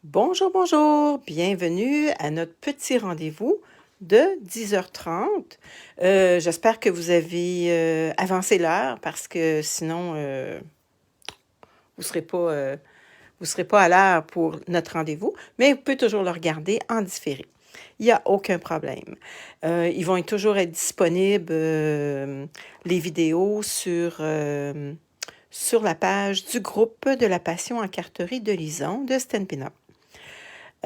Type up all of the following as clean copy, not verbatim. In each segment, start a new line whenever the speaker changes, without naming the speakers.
Bonjour, bonjour, bienvenue à notre petit rendez-vous de 10h30. J'espère que vous avez avancé l'heure parce que sinon, vous ne serez pas à l'heure pour notre rendez-vous, mais vous pouvez toujours le regarder en différé. Il n'y a aucun problème. Ils vont toujours être disponibles, les vidéos, sur la page du groupe de la passion en carterie de Lison de Stampin' Up.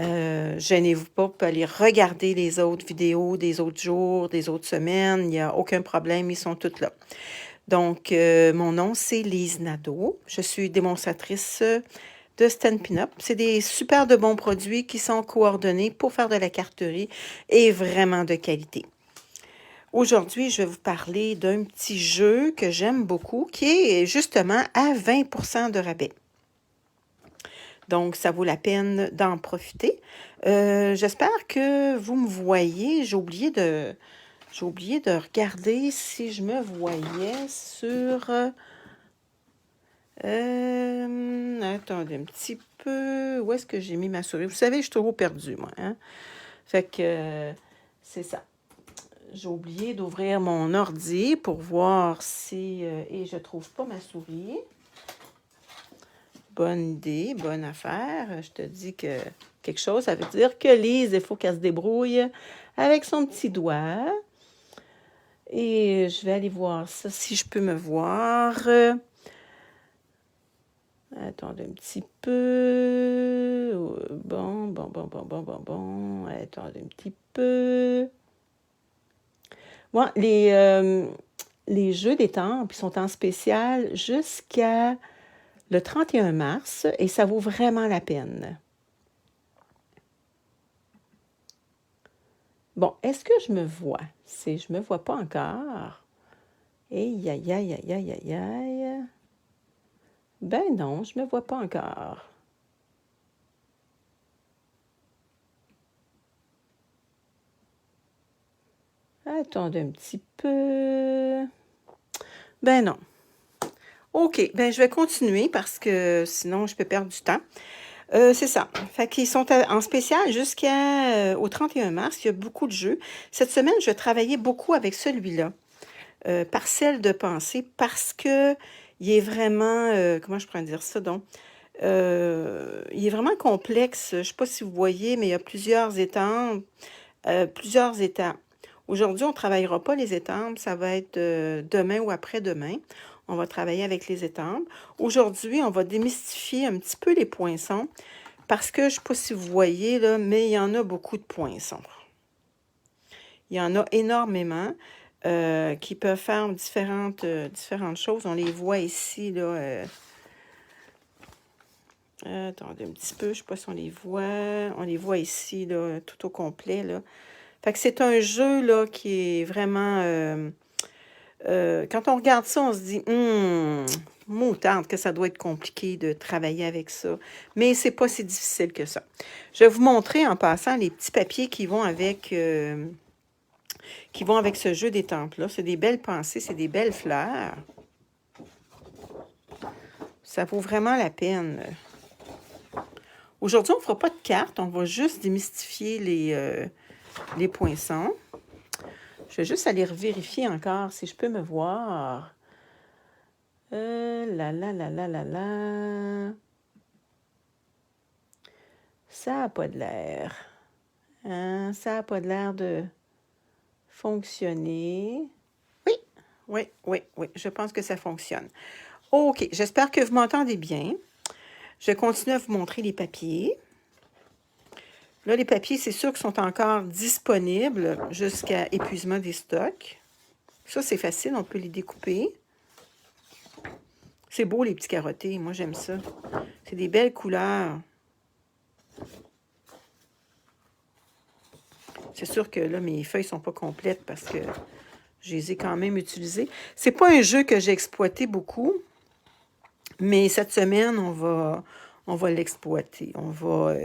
Gênez-vous pas pour aller regarder les autres vidéos des autres jours, des autres semaines. Il n'y a aucun problème, ils sont tous là. Donc, mon nom, c'est Lise Nadeau. Je suis démonstratrice de Stampin' Up. C'est des super de bons produits qui sont coordonnés pour faire de la carterie et vraiment de qualité. Aujourd'hui, je vais vous parler d'un petit jeu que j'aime beaucoup qui est justement à 20% de rabais. Donc, ça vaut la peine d'en profiter. J'espère que vous me voyez. J'ai oublié de regarder si je me voyais sur... attendez un petit peu. Où est-ce que j'ai mis ma souris? Vous savez, je suis trop perdue, moi. Hein? Fait que c'est ça. J'ai oublié d'ouvrir mon ordi pour voir si... et je trouve pas ma souris. Bonne idée, bonne affaire. Je te dis que quelque chose, ça veut dire que Lise, il faut qu'elle se débrouille avec son petit doigt. Et je vais aller voir ça, si je peux me voir. Attendez un petit peu. Bon. Attendez un petit peu. Bon, les jeux des temples sont en spécial jusqu'à le 31 mars et ça vaut vraiment la peine. Bon, est-ce que je me vois? Je me vois pas encore. Aïe. Ben non, je me vois pas encore. Attendez un petit peu. Ben non. OK, ben je vais continuer parce que sinon je peux perdre du temps. C'est ça. Fait qu'ils sont en spécial jusqu'au 31 mars. Il y a beaucoup de jeux. Cette semaine, je travaillais beaucoup avec celui-là, Parcelle de pensée, parce que il est vraiment... comment je pourrais dire ça, donc? Il est vraiment complexe. Je ne sais pas si vous voyez, mais il y a plusieurs étampes. Aujourd'hui, on ne travaillera pas les étampes. Ça va être demain ou après-demain. On va travailler avec les étampes. Aujourd'hui, on va démystifier un petit peu les poinçons parce que je ne sais pas si vous voyez, là, mais il y en a beaucoup de poinçons. Il y en a énormément qui peuvent faire différentes choses. On les voit ici, là. Attendez un petit peu, je ne sais pas si on les voit. On les voit ici, là, tout au complet, là. Fait que c'est un jeu, là, qui est vraiment... quand on regarde ça, on se dit, moutarde, que ça doit être compliqué de travailler avec ça. Mais c'est pas si difficile que ça. Je vais vous montrer en passant les petits papiers qui vont avec ce jeu des temples-là. C'est des belles pensées, c'est des belles fleurs. Ça vaut vraiment la peine. Aujourd'hui, on ne fera pas de cartes, on va juste démystifier les poinçons. Je vais juste aller vérifier encore si je peux me voir. La. Ça n'a pas de l'air. Hein? Ça n'a pas de l'air de fonctionner. Oui. Je pense que ça fonctionne. OK, j'espère que vous m'entendez bien. Je continue à vous montrer les papiers. Là, les papiers, c'est sûr qu'ils sont encore disponibles jusqu'à épuisement des stocks. Ça, c'est facile, on peut les découper. C'est beau, les petits carottés. Moi, j'aime ça. C'est des belles couleurs. C'est sûr que là, mes feuilles ne sont pas complètes parce que je les ai quand même utilisées. C'est pas un jeu que j'ai exploité beaucoup, mais cette semaine, on va l'exploiter. On va...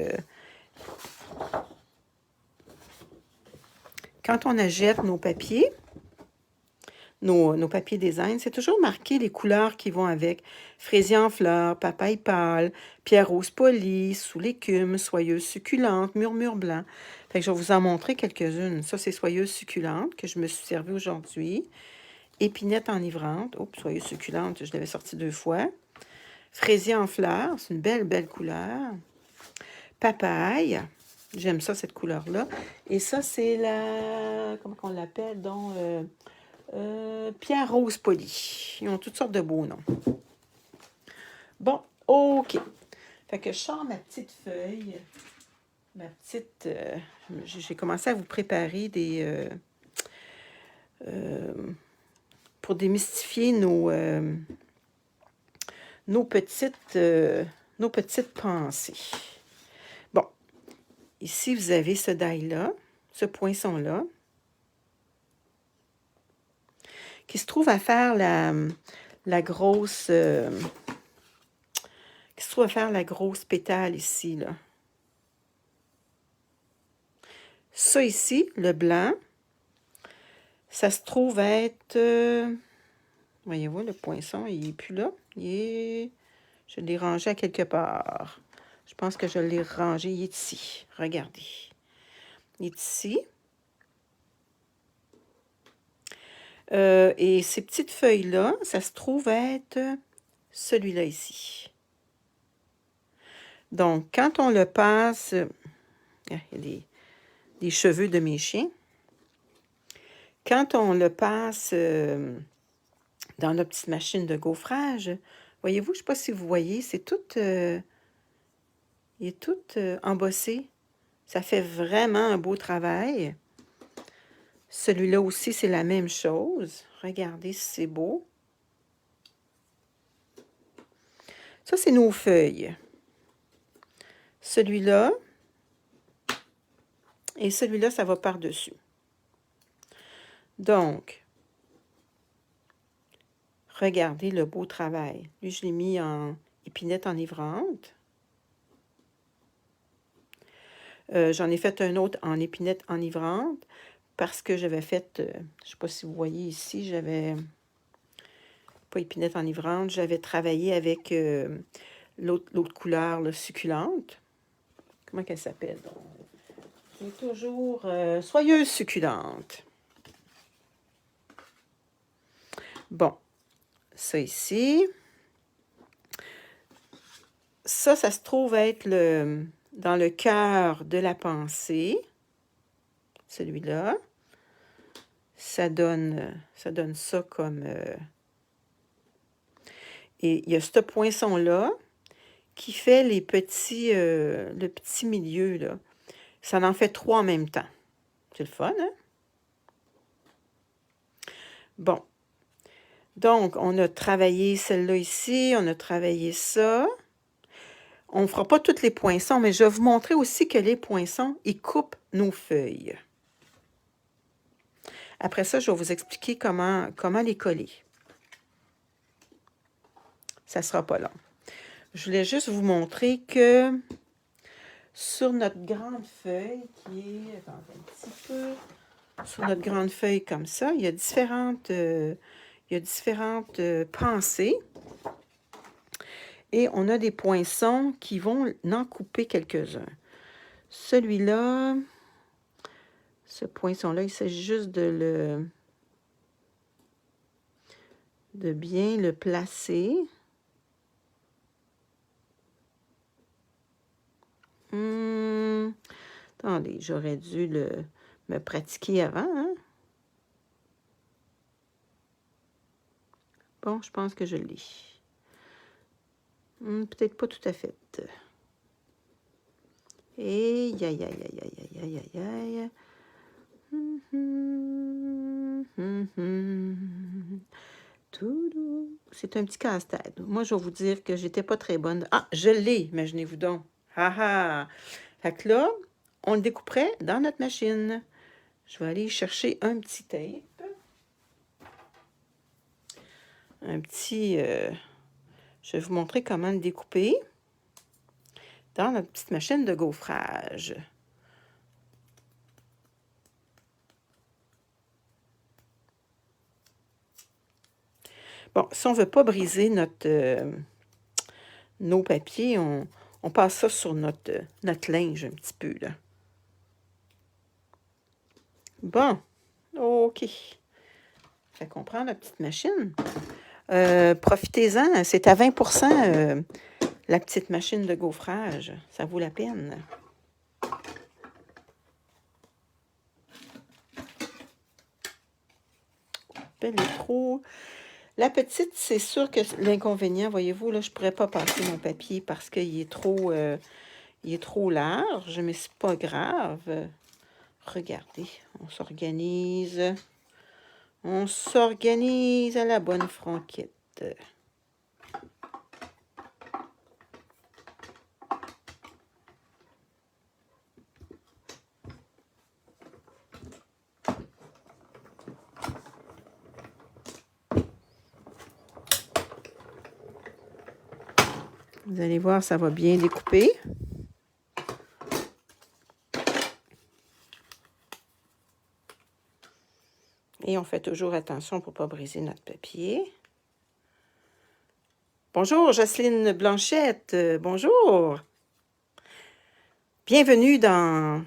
Quand on achète nos papiers, nos papiers design, c'est toujours marqué les couleurs qui vont avec. Fraisier en fleurs, papaye pâle, pierre rose polie, sous l'écume, soyeuse succulente, murmure blanc. Fait que je vais vous en montrer quelques-unes. Ça, c'est soyeuse succulente que je me suis servie aujourd'hui. Épinette enivrante. Oups, soyeuse succulente, je l'avais sortie 2 fois. Fraisier en fleurs, c'est une belle, belle couleur. Papaye, j'aime ça, cette couleur-là. Et ça, c'est la... Comment on l'appelle? Donc, pierre rose polie. Ils ont toutes sortes de beaux noms. Bon, OK. Fait que je sors ma petite feuille. Ma petite... j'ai commencé à vous préparer des... pour démystifier nos petites pensées. Bon, ici, vous avez ce die-là, ce poinçon-là, qui se trouve à faire la grosse... qui se trouve à faire la grosse pétale ici, là. Ça ici, le blanc, ça se trouve être... voyez-vous, le poinçon, il n'est plus là. Je l'ai rangé à quelque part. Je pense que je l'ai rangé. Il est ici. Regardez. Il est ici. Et ces petites feuilles-là, ça se trouve être celui-là ici. Donc, quand on le passe... il y a des cheveux de mes chiens. Quand on le passe dans notre petite machine de gaufrage, voyez-vous, je ne sais pas si vous voyez, c'est tout... il est tout embossé. Ça fait vraiment un beau travail. Celui-là aussi, c'est la même chose. Regardez si c'est beau. Ça, c'est nos feuilles. Celui-là et celui-là, ça va par-dessus. Donc, regardez le beau travail. Lui, je l'ai mis en épinette enivrante. J'en ai fait un autre en épinette enivrante parce que j'avais fait, je ne sais pas si vous voyez ici, j'avais, pas épinette enivrante, j'avais travaillé avec l'autre couleur, là, succulente. Comment qu'elle s'appelle? C'est toujours soyeuse succulente. Bon, ça ici. Ça se trouve être dans le cœur de la pensée. Celui-là. Ça donne ça comme... Et il y a ce poinçon-là qui fait le petit milieu, là. Ça en fait 3 en même temps. C'est le fun, hein? Bon. Donc, on a travaillé celle-là ici, on a travaillé ça. On ne fera pas tous les poinçons, mais je vais vous montrer aussi que les poinçons, ils coupent nos feuilles. Après ça, je vais vous expliquer comment les coller. Ça ne sera pas long. Je voulais juste vous montrer que sur notre grande feuille, qui est, attendez un petit peu, sur notre grande feuille comme ça, il y a différentes pensées. Et on a des poinçons qui vont en couper quelques-uns. Celui-là, ce poinçon-là, il s'agit juste de bien le placer. Attendez, j'aurais dû me pratiquer avant, hein? Bon, je pense que je l'ai. Peut-être pas tout à fait. Et aïe, aïe, aïe, aïe, aïe, aïe, aïe, aïe. C'est un petit casse-tête. Moi, je vais vous dire que j'étais pas très bonne. Ah, je l'ai, imaginez-vous donc. Ah ah! Fait que là, on le découperait dans notre machine. Je vais aller chercher un petit tape. Je vais vous montrer comment le découper dans notre petite machine de gaufrage. Bon, si on ne veut pas briser nos papiers, on passe ça sur notre linge un petit peu, là. Bon, OK. Fait qu'on prend la petite machine. Profitez-en, c'est à 20 la petite machine de gaufrage. Ça vaut la peine. Les trous. La petite, c'est sûr que l'inconvénient, voyez-vous, là, je ne pourrais pas passer mon papier parce qu'il est trop large, mais c'est pas grave. Regardez, on s'organise. On s'organise à la bonne franquette. Vous allez voir, ça va bien découper. Et on fait toujours attention pour ne pas briser notre papier. Bonjour, Jocelyne Blanchette. Bonjour. Bienvenue dans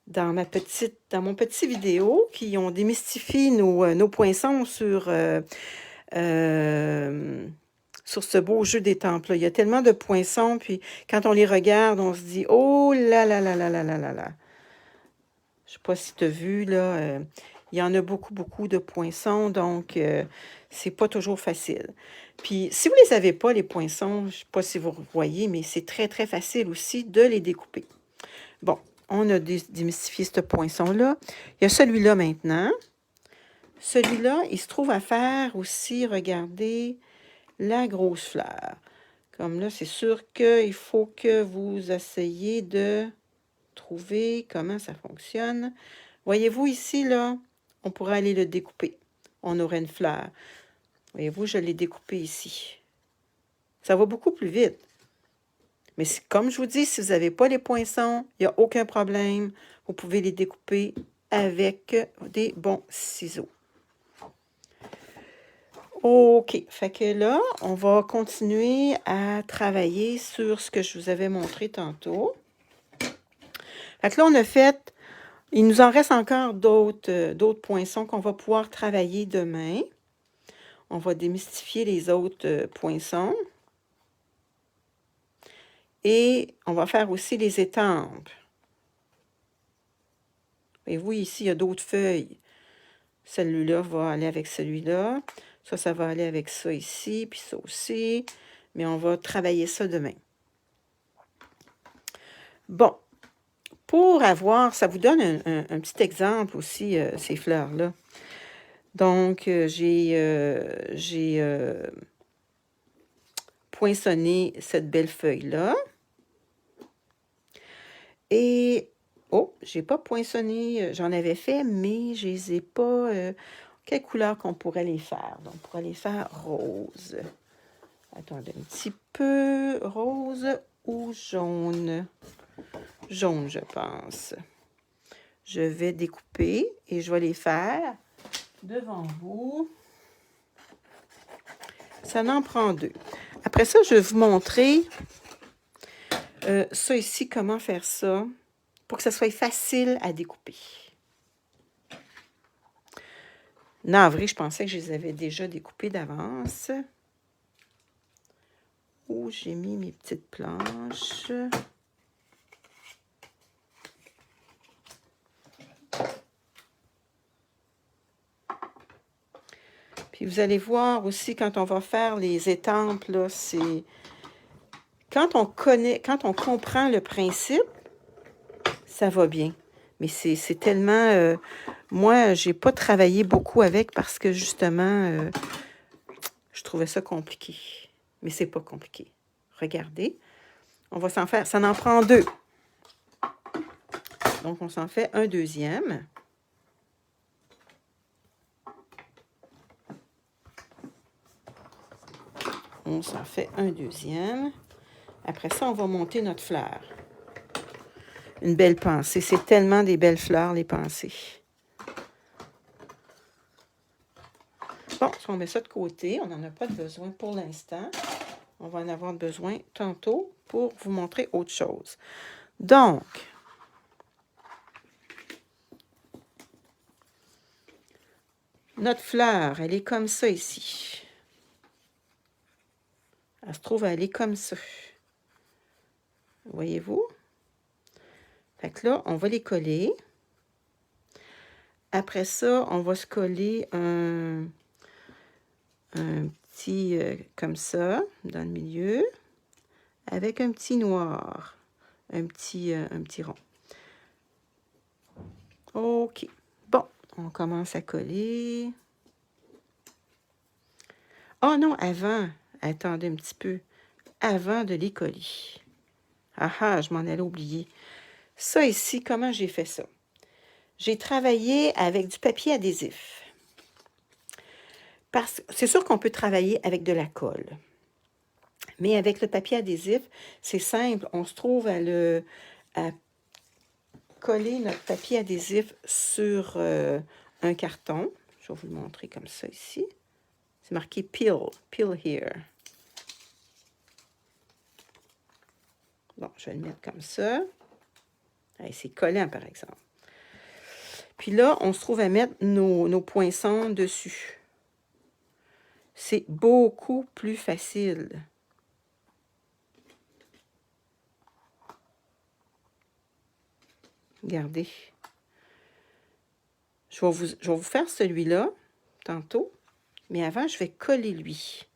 mon petit vidéo qui ont démystifié nos poinçons sur ce beau jeu des temples. Il y a tellement de poinçons, puis quand on les regarde, on se dit « Oh là là là là là là là là! » Je ne sais pas si tu as vu, là, il y en a beaucoup, beaucoup de poinçons, donc c'est pas toujours facile. Puis, si vous ne les avez pas, les poinçons, je ne sais pas si vous voyez, mais c'est très, très facile aussi de les découper. Bon, on a démystifié ce poinçon-là. Il y a celui-là maintenant. Celui-là, il se trouve à faire aussi, regardez, la grosse fleur. Comme là, c'est sûr qu'il faut que vous essayiez de trouver comment ça fonctionne. Voyez-vous ici, là, on pourrait aller le découper. On aurait une fleur. Voyez-vous, je l'ai découpé ici. Ça va beaucoup plus vite. Mais comme je vous dis, si vous n'avez pas les poinçons, il n'y a aucun problème. Vous pouvez les découper avec des bons ciseaux. OK. Fait que là, on va continuer à travailler sur ce que je vous avais montré tantôt. Fait que là, on a fait... Il nous en reste encore d'autres poinçons qu'on va pouvoir travailler demain. On va démystifier les autres poinçons. Et on va faire aussi les étampes. Voyez-vous, ici, il y a d'autres feuilles. Celui-là va aller avec celui-là. Ça va aller avec ça ici, puis ça aussi. Mais on va travailler ça demain. Bon. Pour avoir, ça vous donne un petit exemple aussi, ces fleurs-là. Donc, j'ai poinçonné cette belle feuille-là. Et, oh, j'ai pas poinçonné, j'en avais fait, mais je les ai pas... quelle couleur qu'on pourrait les faire? Donc, on pourrait les faire rose. Attendez un petit peu. Rose ou jaune? Jaune, je pense. Je vais découper et je vais les faire devant vous. Ça en prend deux. Après ça, je vais vous montrer ça ici, comment faire ça pour que ça soit facile à découper. Navré, je pensais que je les avais déjà découpés d'avance. Où j'ai mis mes petites planches. Puis vous allez voir aussi, quand on va faire les étampes, là, c'est... Quand on comprend le principe, ça va bien. Mais c'est tellement... moi, j'ai pas travaillé beaucoup avec parce que, justement, je trouvais ça compliqué. Mais c'est pas compliqué. Regardez. On va s'en faire... Ça en prend deux. Donc, on s'en fait un deuxième. On s'en fait un deuxième. Après ça, on va monter notre fleur. Une belle pensée. C'est tellement des belles fleurs, les pensées. Bon, Ça, on met ça de côté. On n'en a pas de besoin pour l'instant. On va en avoir besoin tantôt pour vous montrer autre chose. Donc, notre fleur, elle est comme ça ici. Elle se trouve, elle est comme ça. Voyez-vous? Fait que là, on va les coller. Après ça, on va se coller un petit comme ça, dans le milieu, avec un petit noir, un petit rond. OK. Bon, on commence à coller. Oh non, avant, attendez un petit peu, avant de les coller. Ah ah, je m'en allais oublier. Ça ici, comment j'ai fait ça? J'ai travaillé avec du papier adhésif. C'est sûr qu'on peut travailler avec de la colle. Mais avec le papier adhésif, c'est simple. On se trouve à coller notre papier adhésif sur un carton. Je vais vous le montrer comme ça ici. C'est marqué peel here. Bon, je vais le mettre comme ça. C'est collant, par exemple. Puis là, on se trouve à mettre nos poinçons dessus. C'est beaucoup plus facile. Regardez. Je vais vous faire celui-là tantôt. Mais avant, je vais coller lui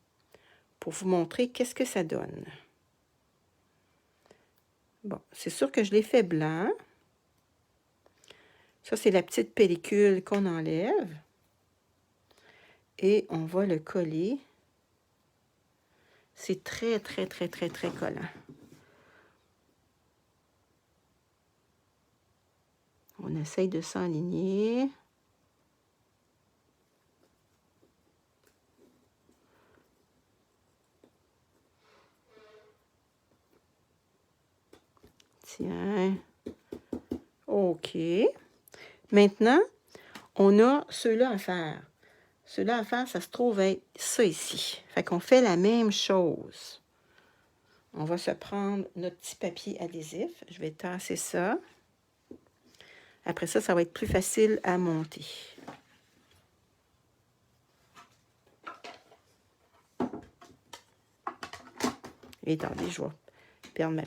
pour vous montrer qu'est-ce que ça donne. Bon, c'est sûr que je l'ai fait blanc. Ça, c'est la petite pellicule qu'on enlève. Et on va le coller. C'est très, très, très, très, très collant. On essaye de s'aligner. Tiens. OK. Maintenant, on a ceux-là à faire. Ceux-là à faire, ça se trouve être ça ici. Fait qu'on fait la même chose. On va se prendre notre petit papier adhésif. Je vais tasser ça. Après ça, ça va être plus facile à monter. Et attendez, je vais perdre ma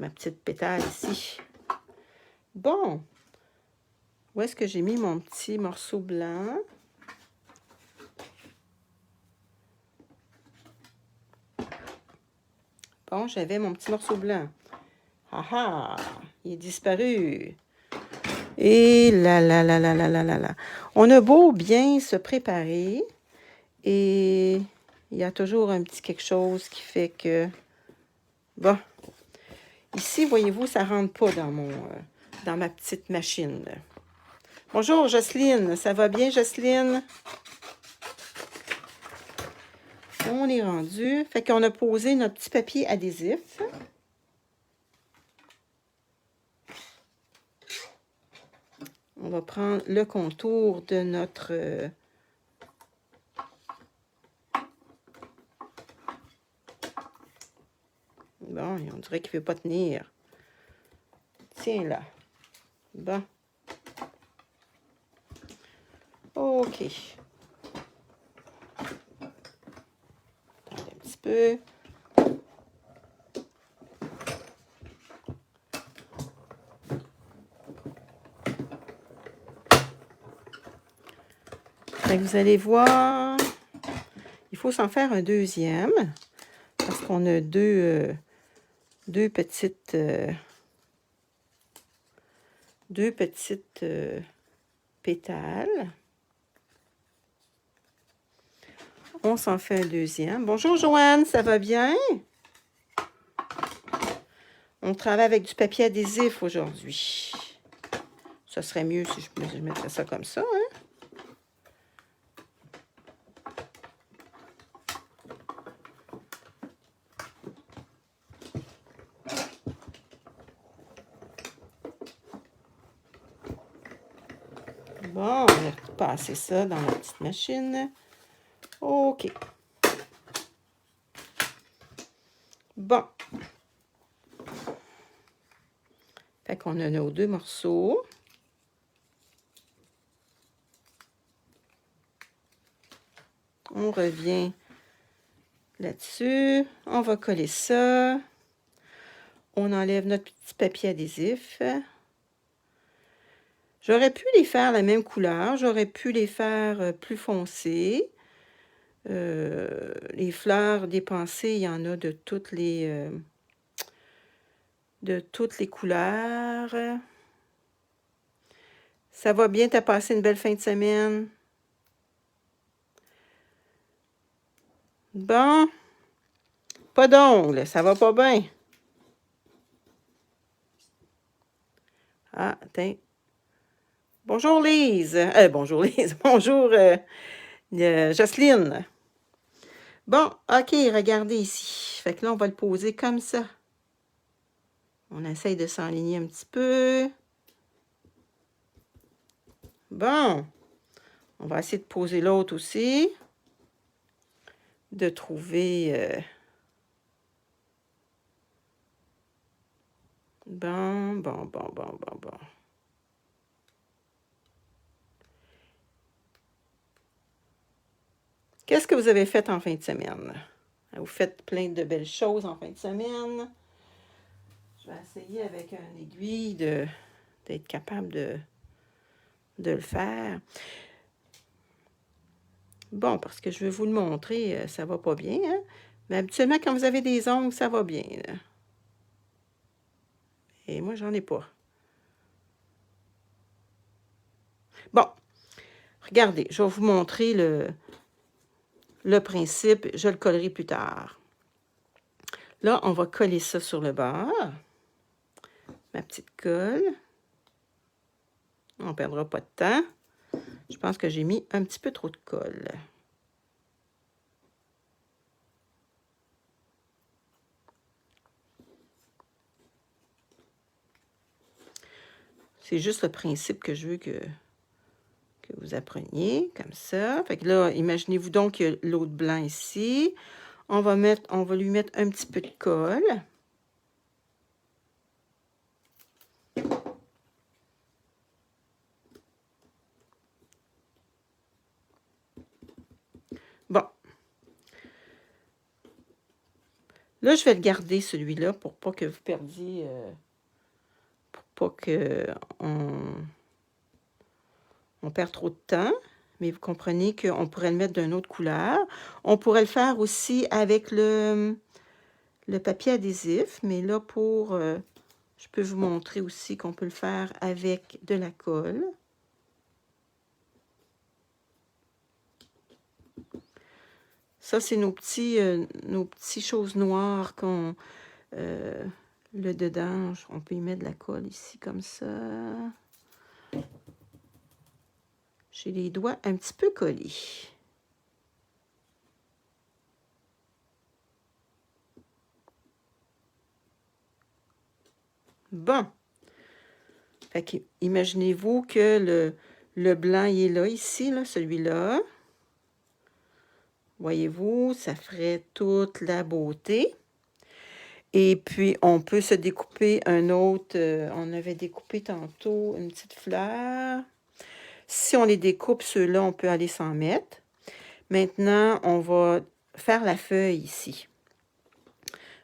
petite pétale ici. Bon. Où est-ce que j'ai mis mon petit morceau blanc? Bon, j'avais mon petit morceau blanc. Ah ah! Il est disparu. Et là, là, là, là, là, là, là, là. On a beau bien se préparer. Et il y a toujours un petit quelque chose qui fait que... Bon. Ici, voyez-vous, ça ne rentre pas dans ma petite machine. Bonjour, Jocelyne. Ça va bien, Jocelyne? On est rendu. Fait qu'on a posé notre petit papier adhésif. On va prendre le contour de notre... Bon, on dirait qu'il ne veut pas tenir. Tiens là. Bon. OK. Attendez un petit peu. Fait que vous allez voir, il faut s'en faire un deuxième parce qu'on a deux petites pétales. On s'en fait un deuxième. Bonjour Joanne, ça va bien? On travaille avec du papier adhésif aujourd'hui. Ça serait mieux si je mettrais ça comme ça, hein? Bon, passer ça dans la petite machine. OK. Bon. Fait qu'on a nos 2 morceaux. On revient là-dessus. On va coller ça. On enlève notre petit papier adhésif. J'aurais pu les faire la même couleur. J'aurais pu les faire plus foncés. Les fleurs des pensées, il y en a de toutes les couleurs. Ça va bien, t'as passé une belle fin de semaine? Bon. Pas d'ongles, ça va pas bien. Ah, attends. Bonjour Lise. Bonjour Lise. Bonjour Jocelyne. Bon, OK, regardez ici. Fait que là, on va le poser comme ça. On essaye de s'enligner un petit peu. Bon. On va essayer de poser l'autre aussi. De trouver... Bon. Qu'est-ce que vous avez fait en fin de semaine? Vous faites plein de belles choses en fin de semaine. Je vais essayer avec une aiguille d'être capable de le faire. Bon, parce que je vais vous le montrer, ça va pas bien, hein? Mais habituellement, quand vous avez des ongles, ça va bien, là. Et moi, j'en ai pas. Bon, regardez, je vais vous montrer le principe. Je le collerai plus tard. Là, on va coller ça sur le bord. Ma petite colle. On ne perdra pas de temps. Je pense que j'ai mis un petit peu trop de colle. C'est juste le principe que je veux que vous appreniez, comme ça. Fait que là, imaginez-vous donc qu'il y a l'autre blanc ici. On va lui mettre un petit peu de colle. Bon. Là, je vais le garder, celui-là, pour pas que vous perdiez... pour pas que on perd trop de temps. Mais vous comprenez qu'on pourrait le mettre d'une autre couleur. On pourrait le faire aussi avec le papier adhésif. Mais là, je peux vous montrer aussi qu'on peut le faire avec de la colle. Ça, c'est nos petits choses noires qu'on... le dedans, on peut y mettre de la colle ici, comme ça. J'ai les doigts un petit peu collés. Bon. Fait que, imaginez-vous que le blanc, il est là, ici, là, celui-là. Voyez-vous, ça ferait toute la beauté. Et puis, on peut se découper un autre... on avait découpé tantôt une petite fleur. Si on les découpe, ceux-là, on peut aller s'en mettre. Maintenant, on va faire la feuille ici.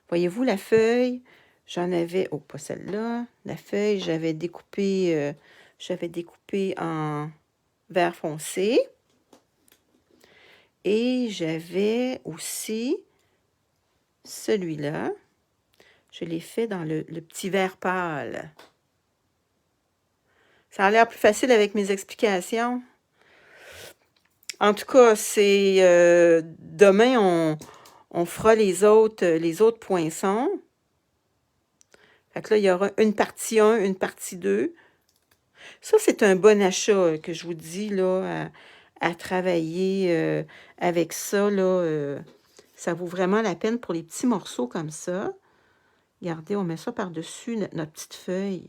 Voyez-vous, la feuille, j'en avais... Oh, pas celle-là. La feuille, j'avais découpé en vert foncé. Et j'avais aussi celui-là. Je l'ai fait dans le petit vert pâle. Ça a l'air plus facile avec mes explications. En tout cas, c'est demain, on fera les autres poinçons. Fait que là, il y aura une partie 1, une partie 2. Ça, c'est un bon achat que je vous dis, là, à travailler avec ça, là. Ça vaut vraiment la peine pour les petits morceaux comme ça. Regardez, on met ça par-dessus notre petite feuille.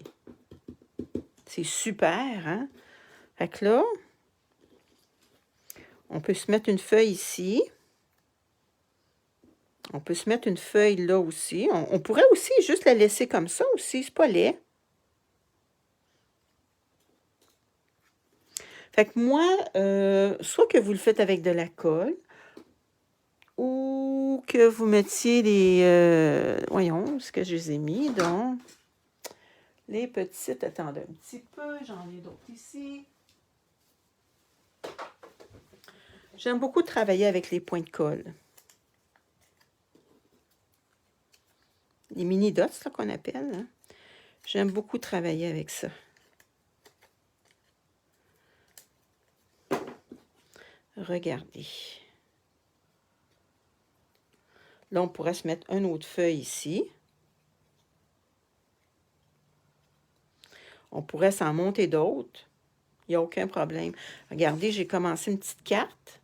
C'est super, hein? Fait que là, On peut se mettre une feuille ici. On peut se mettre une feuille là aussi. On pourrait aussi juste la laisser comme ça aussi, c'est pas laid. Fait que moi, soit que vous le faites avec de la colle, ou que vous mettiez les... voyons, ce que je les ai mis, donc... Les petites, attendez un petit peu, j'en ai d'autres ici. J'aime beaucoup travailler avec les points de colle. Les mini dots, là, qu'on appelle. Hein. J'aime beaucoup travailler avec ça. Regardez. Là, on pourrait se mettre une autre feuille ici. On pourrait s'en monter d'autres. Il n'y a aucun problème. Regardez, j'ai commencé une petite carte.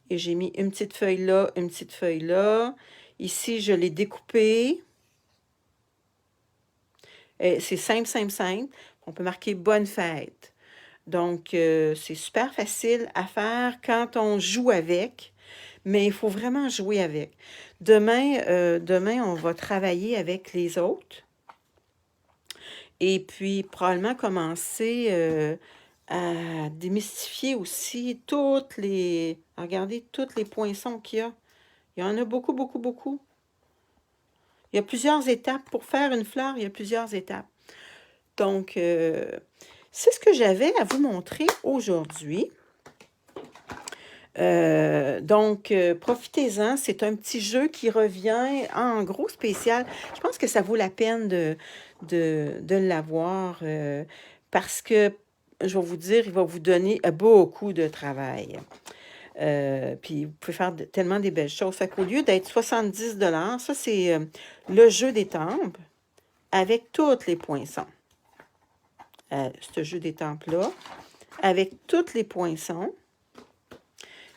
Et j'ai mis une petite feuille là, une petite feuille là. Ici, je l'ai découpé. C'est simple, simple, simple. On peut marquer « Bonne fête ». Donc, c'est super facile à faire quand on joue avec, mais il faut vraiment jouer avec. Demain, on va travailler avec les autres. Et puis, probablement commencer à démystifier aussi toutes les... Regardez, tous les poinçons qu'il y a. Il y en a beaucoup, beaucoup, beaucoup. Il y a plusieurs étapes. Pour faire une fleur, il y a plusieurs étapes. Donc, c'est ce que j'avais à vous montrer aujourd'hui. Profitez-en. C'est un petit jeu qui revient en gros spécial. Je pense que ça vaut la peine de l'avoir parce que, je vais vous dire, il va vous donner beaucoup de travail. Puis vous pouvez faire tellement des belles choses. Fait qu'au lieu d'être 70 $, ça c'est le jeu d'étampes avec tous les poinçons. Ce jeu d'étampes-là, avec tous les poinçons,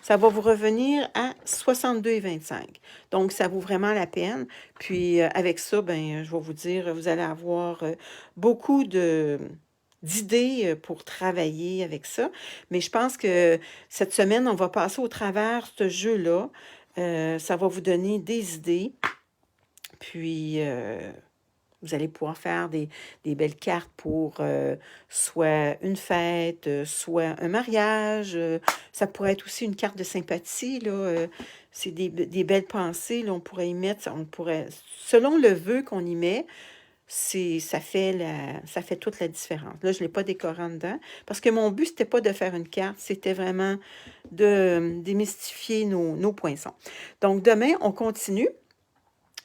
ça va vous revenir à 62,25. Donc, ça vaut vraiment la peine. Puis, avec ça, ben, je vais vous dire, vous allez avoir beaucoup d'idées pour travailler avec ça. Mais je pense que cette semaine, on va passer au travers ce jeu-là. Ça va vous donner des idées. Puis, vous allez pouvoir faire des belles cartes pour soit une fête, soit un mariage. Ça pourrait être aussi une carte de sympathie. Là, c'est des belles pensées. Là, on pourrait y mettre, selon le vœu qu'on y met, ça fait toute la différence. Là, je ne l'ai pas décoré en dedans parce que mon but, c'était pas de faire une carte, c'était vraiment de démystifier nos poinçons. Donc, demain, on continue.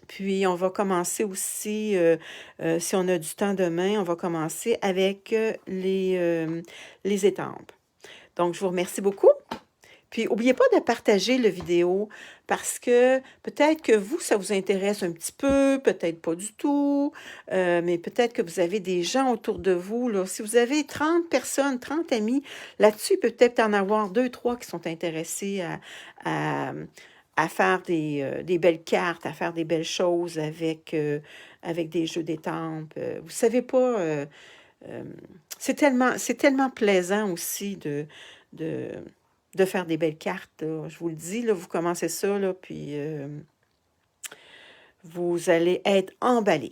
Puis, on va commencer aussi, si on a du temps demain, on va commencer avec les étampes. Donc, je vous remercie beaucoup. Puis, n'oubliez pas de partager la vidéo parce que peut-être que vous, ça vous intéresse un petit peu, peut-être pas du tout, mais peut-être que vous avez des gens autour de vous. Là. Si vous avez 30 personnes, 30 amis, là-dessus, peut-être en avoir 2, 3 qui sont intéressés à faire des belles cartes, à faire des belles choses avec des jeux d'étampes. Vous savez pas, c'est tellement plaisant aussi de faire des belles cartes. Là. Je vous le dis, là, vous commencez ça, là, puis vous allez être emballé.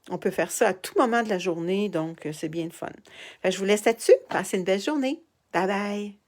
On peut faire ça à tout moment de la journée, donc c'est bien le fun. Fait que je vous laisse là-dessus. Passez une belle journée. Bye bye!